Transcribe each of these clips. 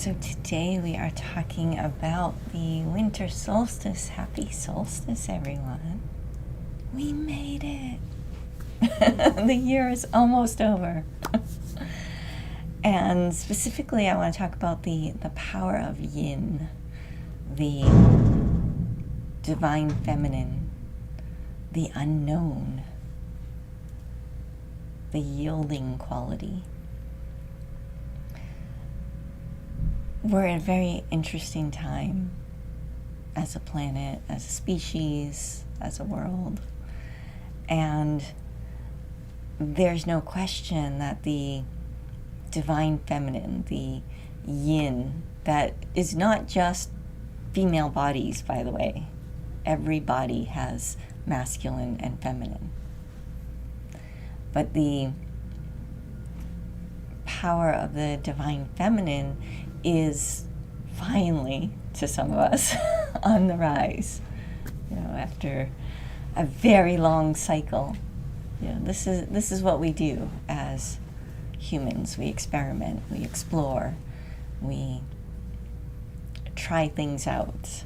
So today we are talking about the winter solstice. Happy solstice, everyone. We made it. The year is almost over. And specifically, I want to talk about the power of yin, the divine feminine, the unknown, the yielding quality. We're in a very interesting time as a planet, as a species, as a world. And there's no question that the divine feminine, the yin, that is not just female bodies, by the way. Every body has masculine and feminine. But the power of the divine feminine is finally, to some of us, on the rise. After a very long cycle. This is what we do as humans. We experiment, we explore, we try things out.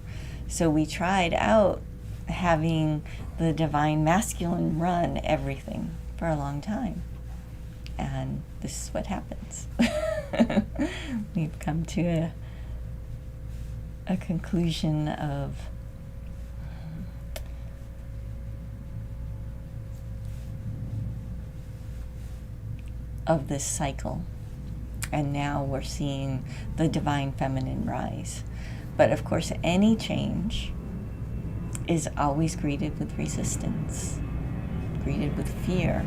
So we tried out having the divine masculine run everything for a long time. And this is what happens. We've come to a conclusion of this cycle. And now we're seeing the divine feminine rise. But of course, any change is always greeted with resistance, greeted with fear.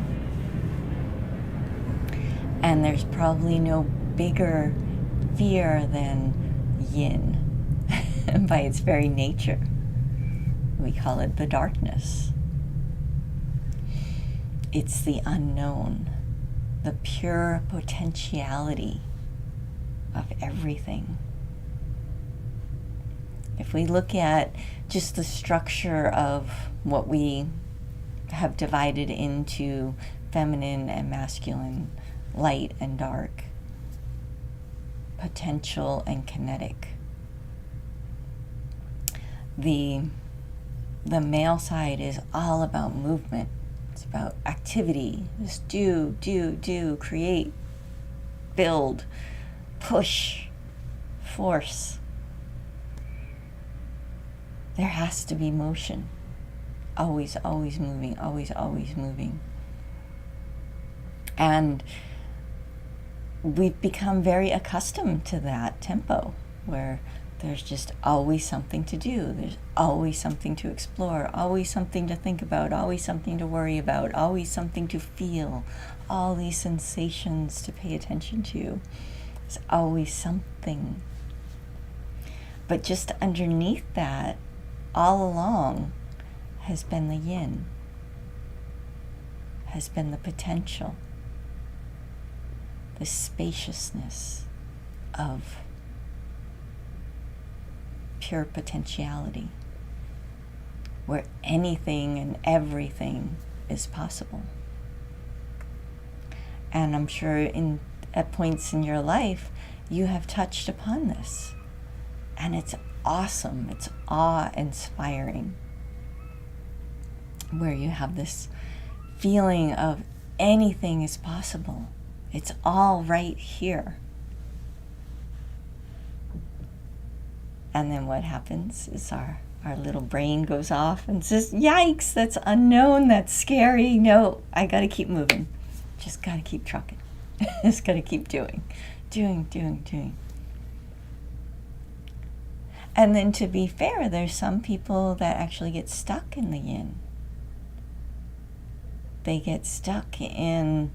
And there's probably no bigger fear than yin by its very nature. We call it the darkness. It's the unknown, the pure potentiality of everything. If we look at just the structure of what we have divided into feminine and masculine, light and dark, potential and kinetic. The male side is all about movement. It's about activity. Just do, create, build, push, force. There has to be motion. Always moving, always moving. And we've become very accustomed to that tempo where there's just always something to do. There's always something to explore, always something to think about, always something to worry about, always something to feel, all these sensations to pay attention to. There's always something. But just underneath that, all along, has been the yin, has been the potential, the spaciousness of pure potentiality, where anything and everything is possible. And I'm sure at points in your life, you have touched upon this. And it's awesome, it's awe-inspiring, where you have this feeling of anything is possible. It's all right here. And then what happens is our little brain goes off and says, yikes, that's unknown, that's scary. No, I got to keep moving. Just got to keep trucking. Just got to keep doing. And then to be fair, there's some people that actually get stuck in the yin. They get stuck in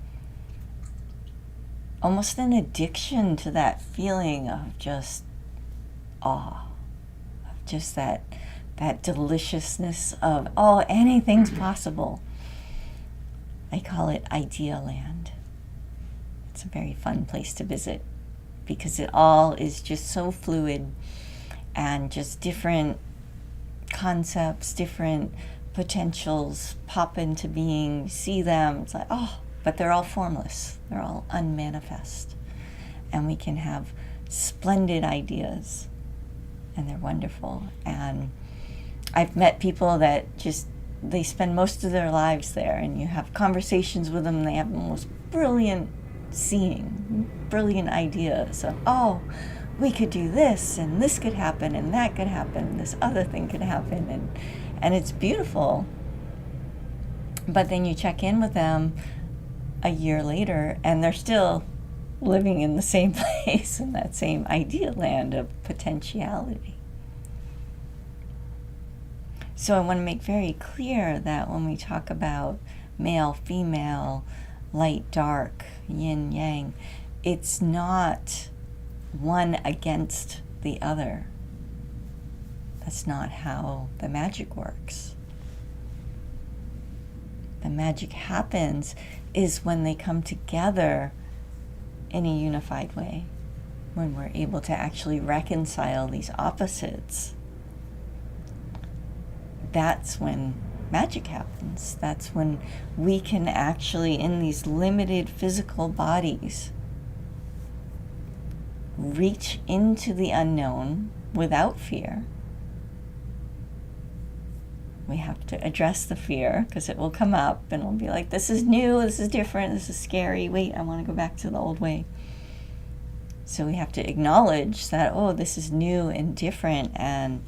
almost an addiction to that feeling of just awe, of just that deliciousness of, anything's possible. I call it Idea Land. It's a very fun place to visit because it all is just so fluid and just different concepts, different potentials pop into being, see them, it's like, but they're all formless. They're all unmanifest. And we can have splendid ideas, and they're wonderful. And I've met people that they spend most of their lives there, and you have conversations with them, and they have the most brilliant brilliant ideas of, oh, we could do this, and this could happen, and that could happen, and this other thing could happen, and it's beautiful. But then you check in with them a year later, and they're still living in the same place, in that same idea land of potentiality. So I want to make very clear that when we talk about male, female, light, dark, yin, yang, it's not one against the other. That's not how the magic works. The magic happens is when they come together in a unified way, when we're able to actually reconcile these opposites. That's when magic happens. That's when we can actually, in these limited physical bodies, reach into the unknown without fear. We have to address the fear, because it will come up and it'll be like, this is new, this is different, this is scary, wait, I want to go back to the old way. So we have to acknowledge that, oh, this is new and different, and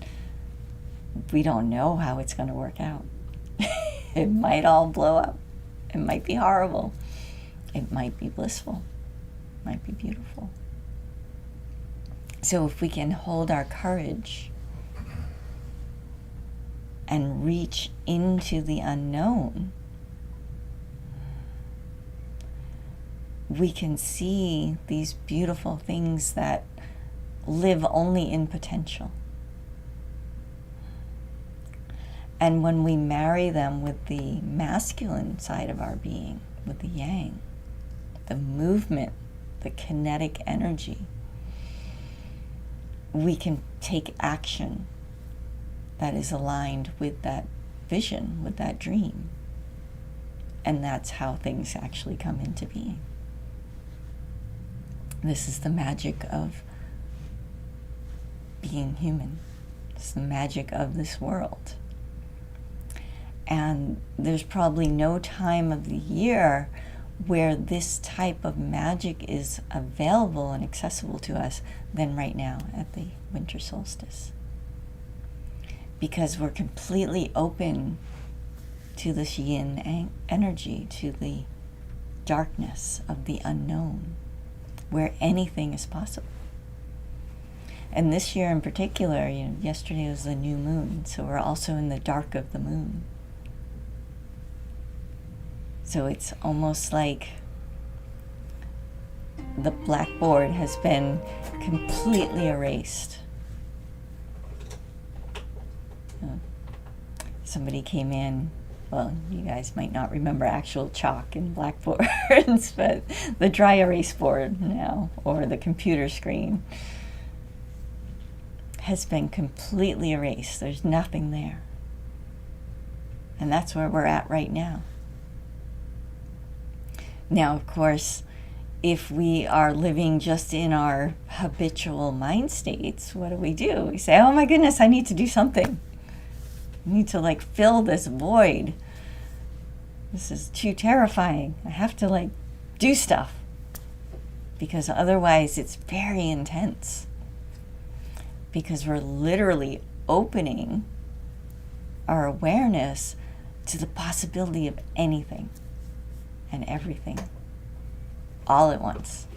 we don't know how it's going to work out. It might all blow up. It might be horrible. It might be blissful. It might be beautiful. So if we can hold our courage and reach into the unknown, we can see these beautiful things that live only in potential. And when we marry them with the masculine side of our being, with the yang, the movement, the kinetic energy, we can take action that is aligned with that vision, with that dream. And that's how things actually come into being. This is the magic of being human. It's the magic of this world. And there's probably no time of the year where this type of magic is available and accessible to us than right now at the winter solstice. Because we're completely open to this yin energy, to the darkness of the unknown, where anything is possible. And this year in particular, yesterday was the new moon, so we're also in the dark of the moon. So it's almost like the blackboard has been completely erased. Somebody came in, well, you guys might not remember actual chalk and blackboards, but the dry erase board now, or the computer screen, has been completely erased. There's nothing there. And that's where we're at right now. Now, of course, if we are living just in our habitual mind states, what do? We say, oh my goodness, I need to do something. I need to fill this void. This is too terrifying. I have to do stuff. Because otherwise it's very intense. Because we're literally opening our awareness to the possibility of anything and everything all at once.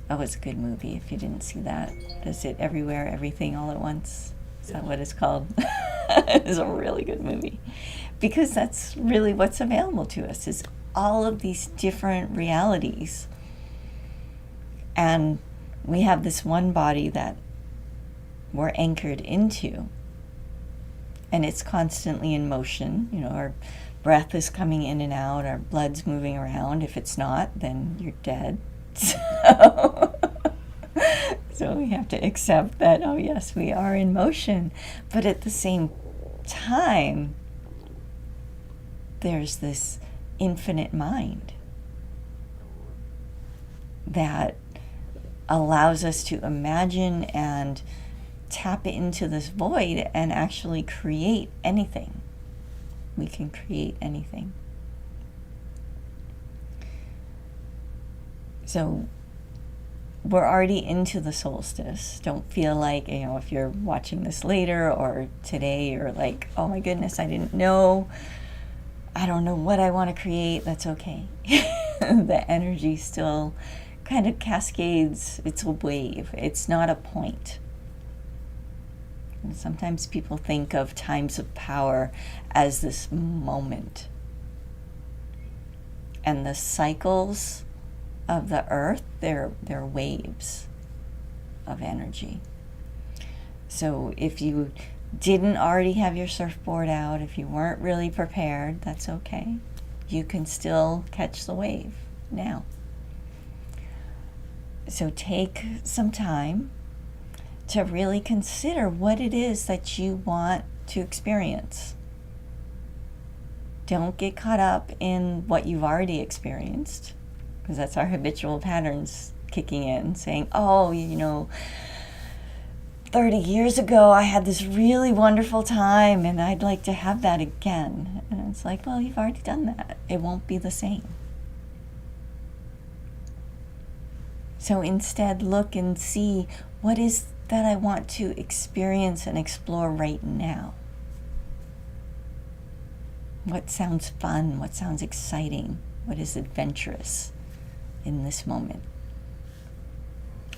Oh, it's a good movie if you didn't see that. Is it Everywhere, Everything, All at Once? Is that what it's called? It's a really good movie. Because that's really what's available to us, is all of these different realities. And we have this one body that we're anchored into. And it's constantly in motion. Our breath is coming in and out, our blood's moving around. If it's not, then you're dead. So we have to accept that, oh yes, we are in motion. But at the same time, there's this infinite mind. that allows us to imagine and tap into this void and actually create anything. We can create anything. So we're already into the solstice. Don't feel like, if you're watching this later or today, you're like, oh my goodness, I didn't know. I don't know what I want to create. That's okay. The energy still kind of cascades. It's a wave. It's not a point. And sometimes people think of times of power as this moment. And the cycles of the earth, they're waves of energy. So if you didn't already have your surfboard out, if you weren't really prepared, that's okay. You can still catch the wave now. So take some time to really consider what it is that you want to experience. Don't get caught up in what you've already experienced, because that's our habitual patterns kicking in, saying, 30 years ago I had this really wonderful time and I'd like to have that again. And it's like, well, you've already done that. It won't be the same. So instead, look and see, what is that I want to experience and explore right now? What sounds fun? What sounds exciting? What is adventurous in this moment?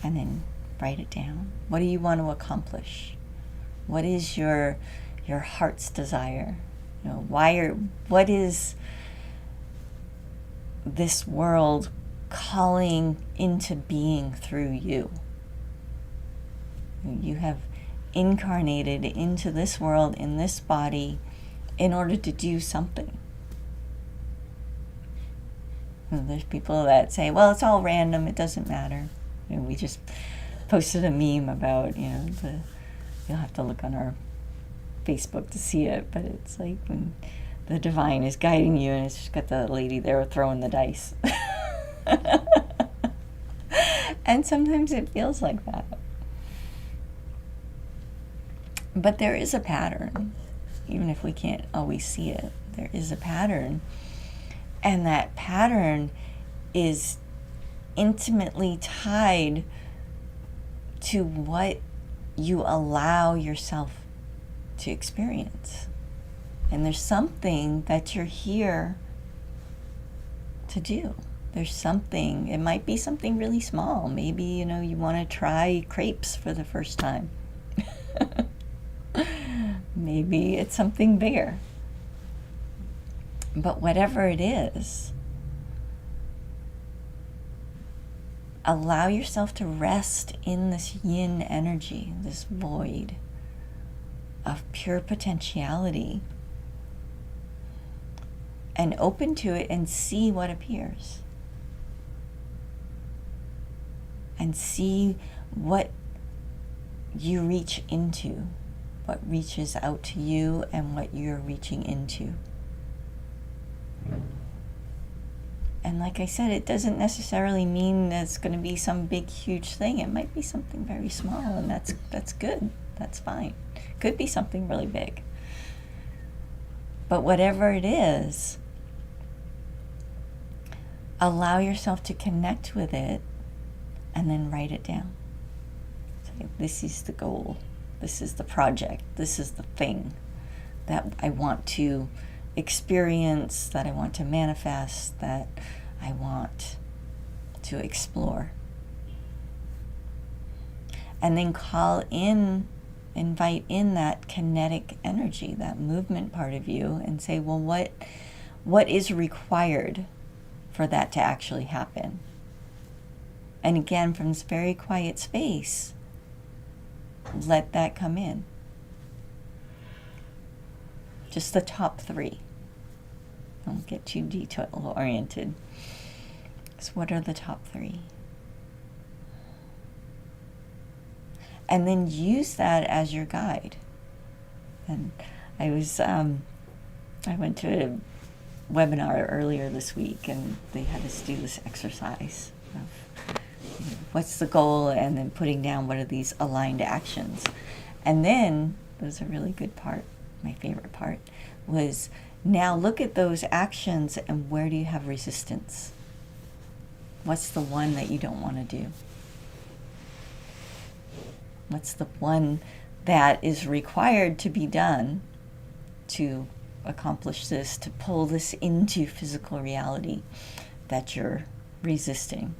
And then write it down. What do you want to accomplish? What is your heart's desire? What is this world calling into being through you? You have incarnated into this world in this body in order to do something. There's people that say, well, it's all random, it doesn't matter. We just posted a meme about, you'll have to look on our Facebook to see it, but it's like when the divine is guiding you and it's just got the lady there throwing the dice. And sometimes it feels like that. But there is a pattern, even if we can't always see it. There is a pattern. And that pattern is intimately tied to what you allow yourself to experience. And there's something that you're here to do. There's something, it might be something really small. Maybe, you want to try crepes for the first time. Maybe it's something bigger. But whatever it is, allow yourself to rest in this yin energy, this void of pure potentiality, and open to it and see what appears. And see what you reach into, what reaches out to you and what you're reaching into. And like I said, it doesn't necessarily mean that it's going to be some big, huge thing. It might be something very small, and that's good. That's fine. Could be something really big. But whatever it is, allow yourself to connect with it and then write it down. Say, this is the goal. This is the project. This is the thing that I want to experience, that I want to manifest, that I want to explore. And then invite in that kinetic energy, that movement part of you, and say, well, what is required for that to actually happen? And again, from this very quiet space, let that come in. Just the top 3. Don't get too detail oriented. So what are the top 3? And then use that as your guide. And I went to a webinar earlier this week, and they had us do this exercise what's the goal, and then putting down what are these aligned actions. And then, those are really good part, my favorite part, was now look at those actions and where do you have resistance? What's the one that you don't want to do? What's the one that is required to be done to accomplish this, to pull this into physical reality that you're resisting?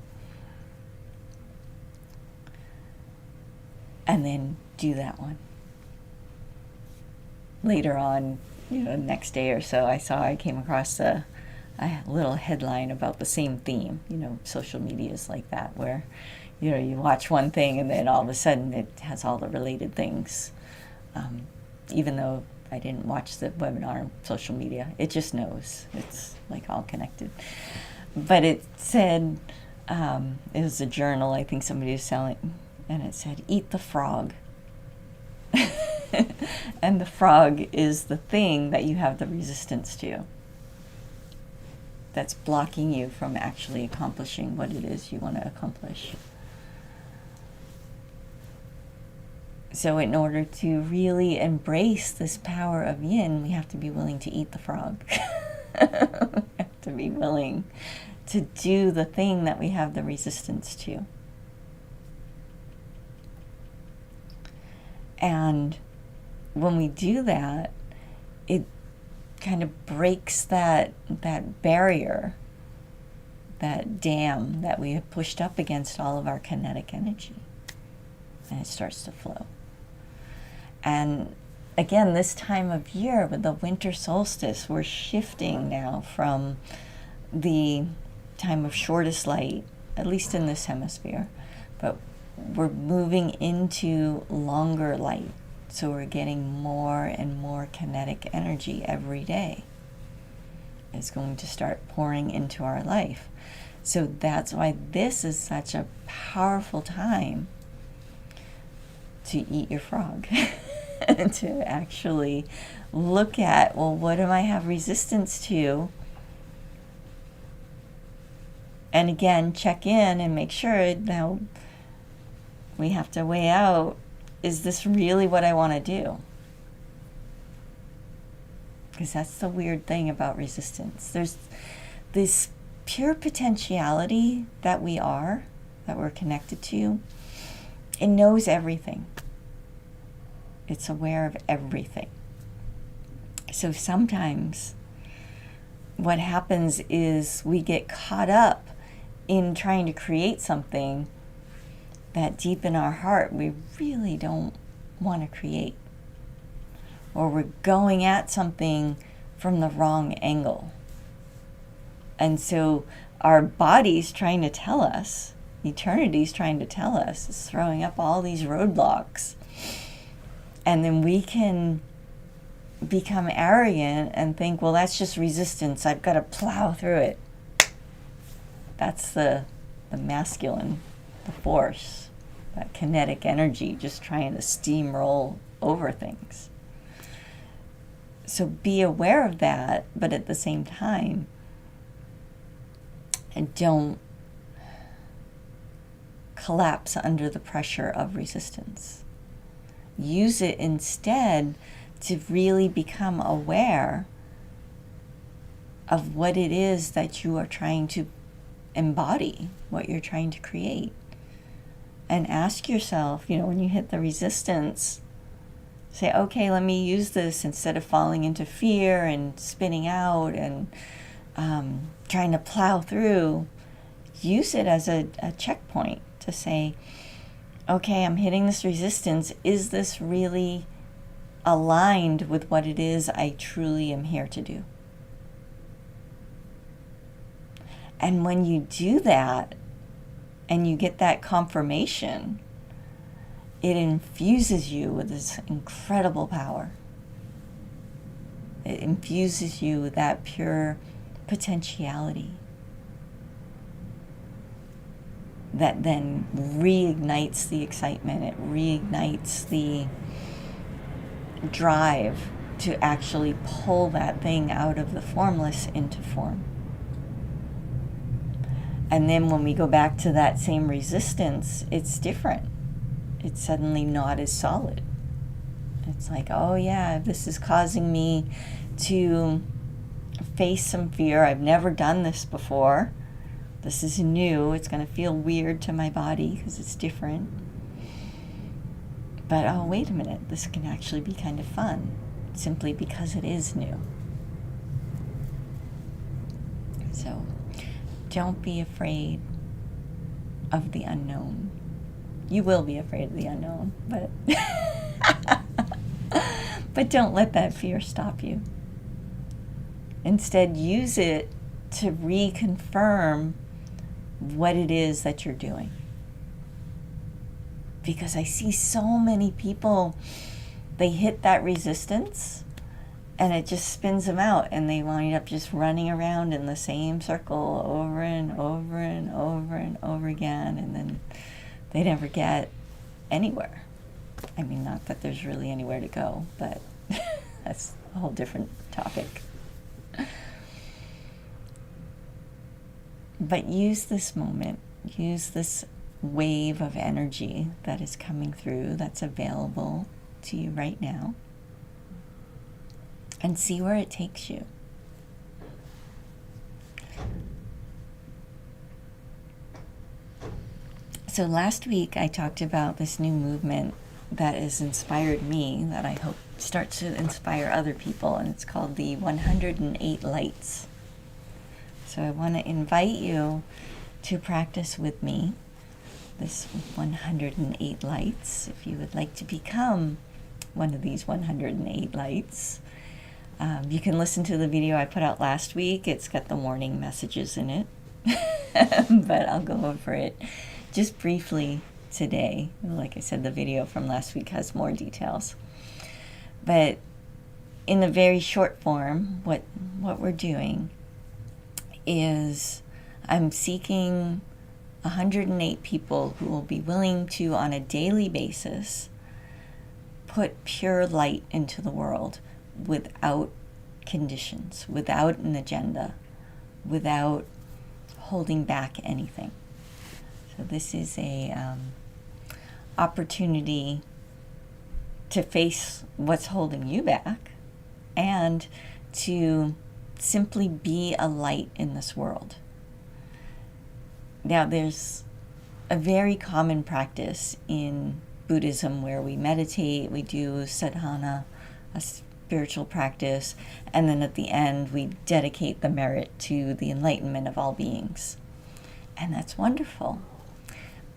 And then do that one. Later on, next day or so, I came across a little headline about the same theme. Social media is like that, where you watch one thing and then all of a sudden it has all the related things. Even though I didn't watch the webinar on social media, it just knows. It's like all connected. But it said, it was a journal I think somebody was selling, and it said, eat the frog. And the frog is the thing that you have the resistance to, that's blocking you from actually accomplishing what it is you want to accomplish. So in order to really embrace this power of yin, we have to be willing to eat the frog. We have to be willing to do the thing that we have the resistance to. And when we do that, it kind of breaks that barrier, that dam that we have pushed up against all of our kinetic energy. And it starts to flow. And again, this time of year with the winter solstice, we're shifting now from the time of shortest light, at least in this hemisphere, but we're moving into longer light. So we're getting more and more kinetic energy every day. It's going to start pouring into our life. So that's why this is such a powerful time to eat your frog. To actually look at, well, what do I have resistance to? And again, check in and make sure. Now we have to weigh out, is this really what I want to do? Because that's the weird thing about resistance. There's this pure potentiality that we're connected to. It knows everything. It's aware of everything. So sometimes what happens is we get caught up in trying to create something that deep in our heart we really don't want to create. Or we're going at something from the wrong angle. And so our body's trying to tell us, eternity's trying to tell us, is throwing up all these roadblocks. And then we can become arrogant and think, well, that's just resistance. I've got to plow through it. That's the masculine, the force, that kinetic energy, just trying to steamroll over things. So be aware of that, but at the same time, and don't collapse under the pressure of resistance. Use it instead to really become aware of what it is that you are trying to embody, what you're trying to create. And ask yourself, when you hit the resistance, say, okay, let me use this instead of falling into fear and spinning out and trying to plow through. Use it as a checkpoint to say, okay, I'm hitting this resistance. Is this really aligned with what it is I truly am here to do? And when you do that, and you get that confirmation, it infuses you with this incredible power. It infuses you with that pure potentiality that then reignites the excitement. It reignites the drive to actually pull that thing out of the formless into form. And then when we go back to that same resistance, it's different. It's suddenly not as solid. It's like, oh yeah, this is causing me to face some fear. I've never done this before. This is new. It's going to feel weird to my body because it's different. But oh, wait a minute, this can actually be kind of fun simply because it is new. So don't be afraid of the unknown. You will be afraid of the unknown, but but don't let that fear stop you. Instead, use it to reconfirm what it is that you're doing. Because I see so many people, they hit that resistance and it just spins them out, and they wind up just running around in the same circle over and over and over and over again, and then they never get anywhere. I mean, not that there's really anywhere to go, but that's a whole different topic. But use this moment, use this wave of energy that is coming through, that's available to you right now, and see where it takes you. So last week I talked about this new movement that has inspired me, that I hope starts to inspire other people, and it's called the 108 Lights. So I want to invite you to practice with me this 108 lights. If you would like to become one of these 108 lights, you can listen to the video I put out last week. It's got the warning messages in it, but I'll go over it just briefly today. Like I said, the video from last week has more details. But in the very short form, what we're doing is I'm seeking 108 people who will be willing to, on a daily basis, put pure light into the world without conditions, without an agenda, without holding back anything. So this is a opportunity to face what's holding you back and to simply be a light in this world. Now, there's a very common practice in Buddhism where we meditate, we do sadhana, a spiritual practice, and then at the end we dedicate the merit to the enlightenment of all beings. And that's wonderful.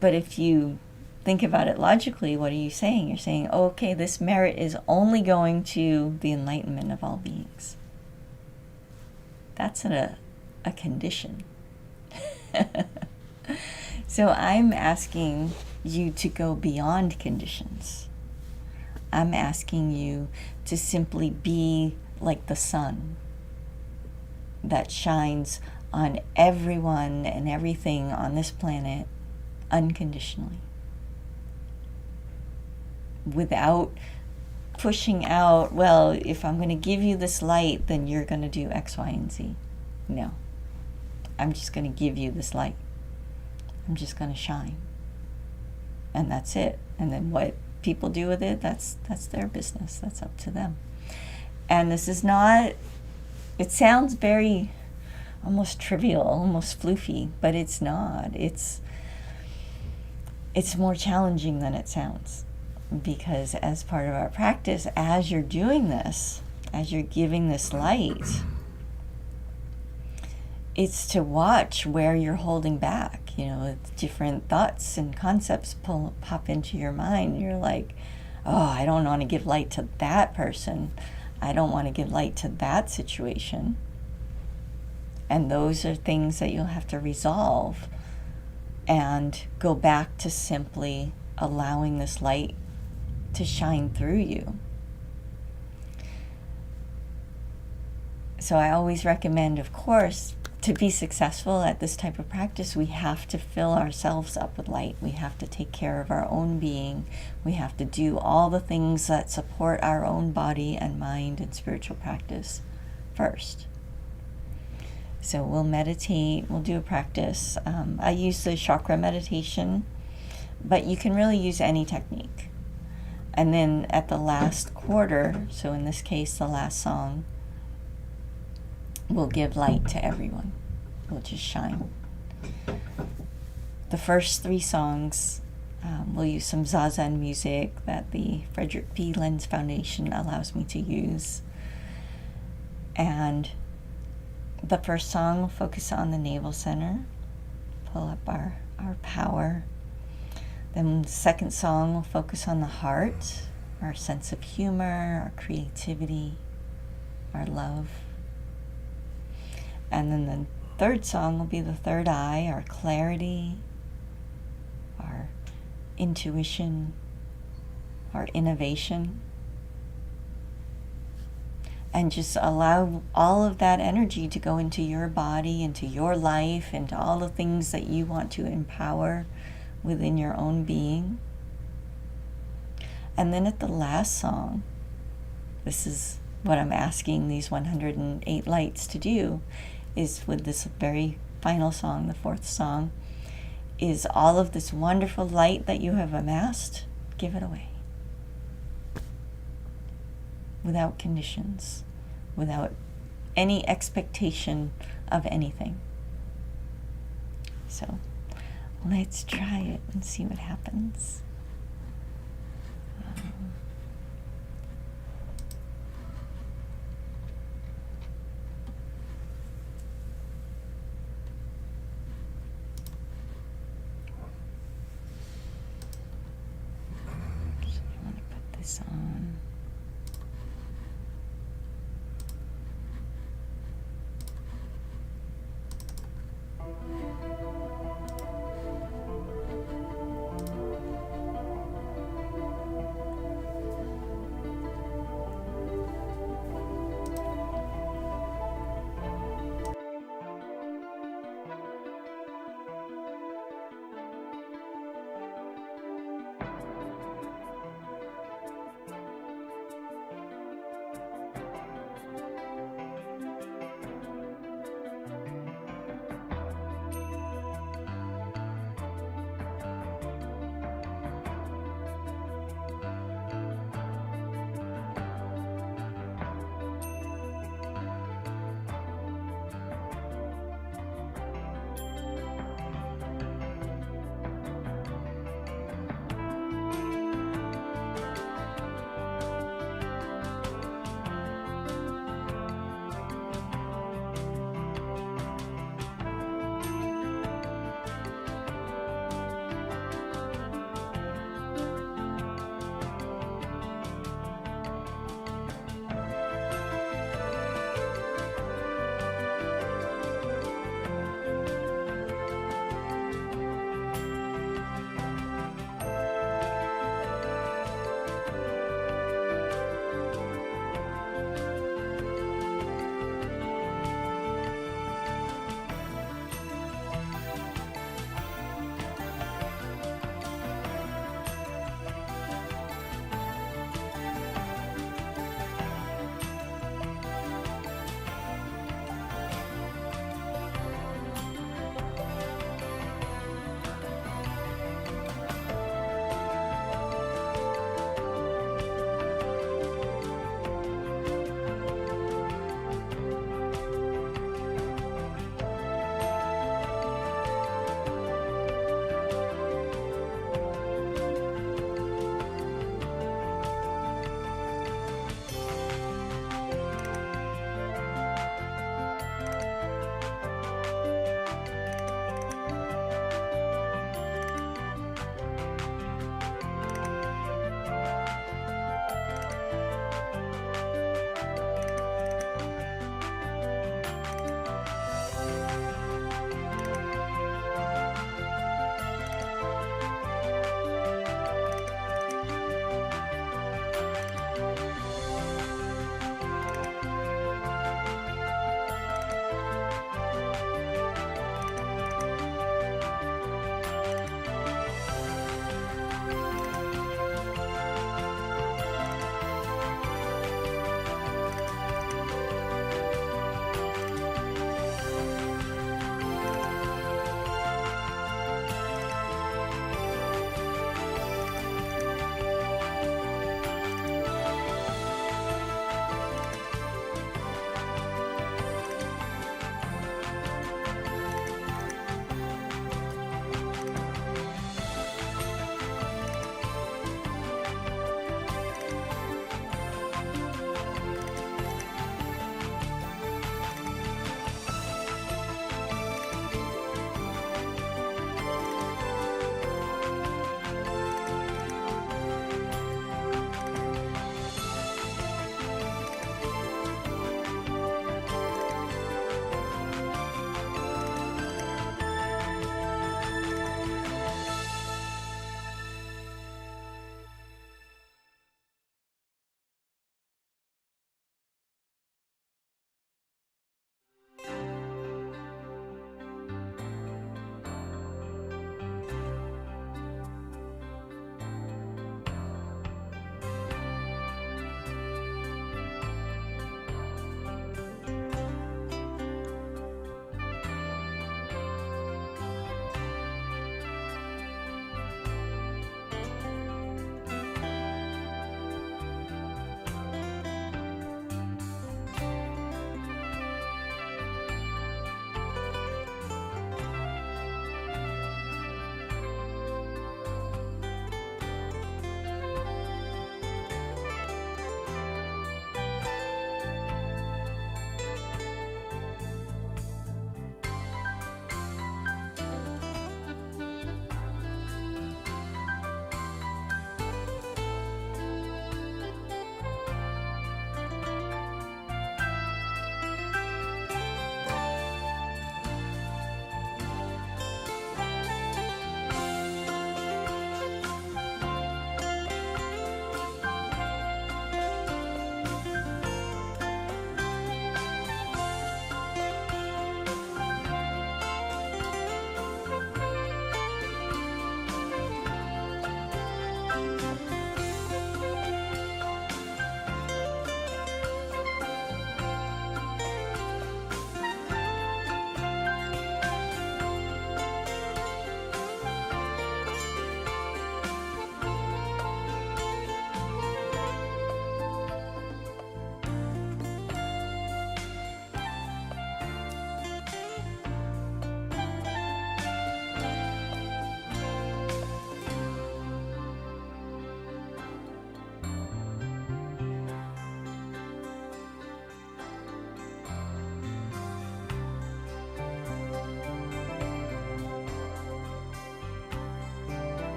But if you think about it logically, what are you saying? You're saying, oh, okay, this merit is only going to the enlightenment of all beings. That's a condition. So I'm asking you to go beyond conditions. I'm asking you to simply be like the sun that shines on everyone and everything on this planet unconditionally, without pushing out, well, if I'm going to give you this light, then you're going to do X, Y, and Z. No. I'm just going to give you this light. I'm just going to shine. And that's it. And then what people do with it, that's their business. That's up to them. And this is not, it sounds very almost trivial, almost floofy, but it's not. It's more challenging than it sounds. Because as part of our practice, as you're doing this, as you're giving this light, it's to watch where you're holding back. You know, different thoughts and concepts pop into your mind. You're like, oh, I don't want to give light to that person. I don't want to give light to that situation. And those are things that you'll have to resolve and go back to simply allowing this light to shine through you. So I always recommend, of course, to be successful at this type of practice, we have to fill ourselves up with light. We have to take care of our own being. We have to do all the things that support our own body and mind and spiritual practice first. So we'll meditate, we'll do a practice. I use the chakra meditation, but you can really use any technique. And then at the last quarter, so in this case, the last song, we'll give light to everyone. We'll just shine. The first 3 songs, we'll use some Zazen music that the Frederick B. Lenz Foundation allows me to use. And the first song will focus on the navel center, pull up our power. Then the second song will focus on the heart, our sense of humor, our creativity, our love. And then the third song will be the third eye, our clarity, our intuition, our innovation. And just allow all of that energy to go into your body, into your life, into all the things that you want to empower within your own being. And then at the last song, this is what I'm asking these 108 lights to do, is with this very final song, the 4th song, is all of this wonderful light that you have amassed, give it away. Without conditions, without any expectation of anything. So let's try it and see what happens. So I want to put this on.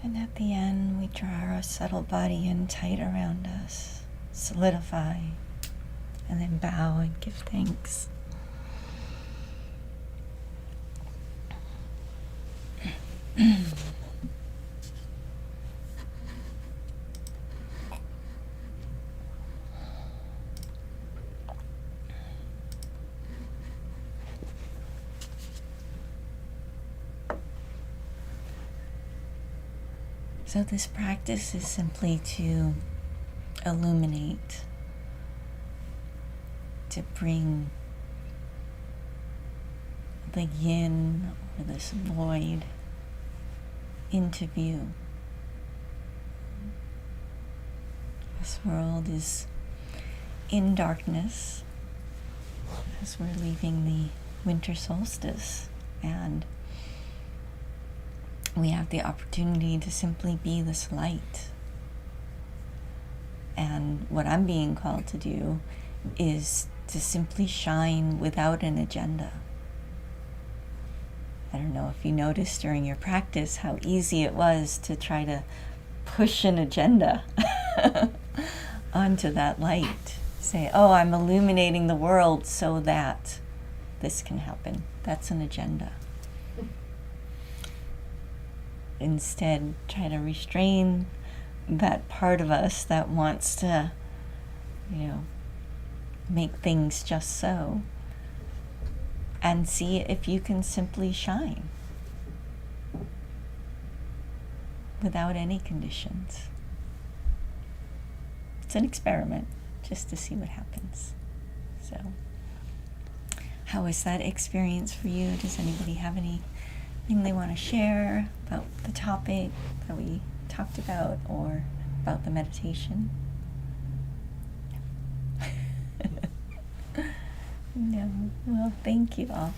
And at the end, we draw our subtle body in tight around us, solidify, and then bow and give thanks. So this practice is simply to illuminate, to bring the yin or this void into view. This world is in darkness as we're leaving the winter solstice, and we have the opportunity to simply be this light. And what I'm being called to do is to simply shine without an agenda. I don't know if you noticed during your practice how easy it was to try to push an agenda onto that light. Say, oh, I'm illuminating the world so that this can happen. That's an agenda. Instead, try to restrain that part of us that wants to, make things just so, and see if you can simply shine without any conditions. It's an experiment, just to see what happens. So, how was that experience for you? Does anybody have anything they want to share about the topic that we talked about or about the meditation? No. Well, thank you all.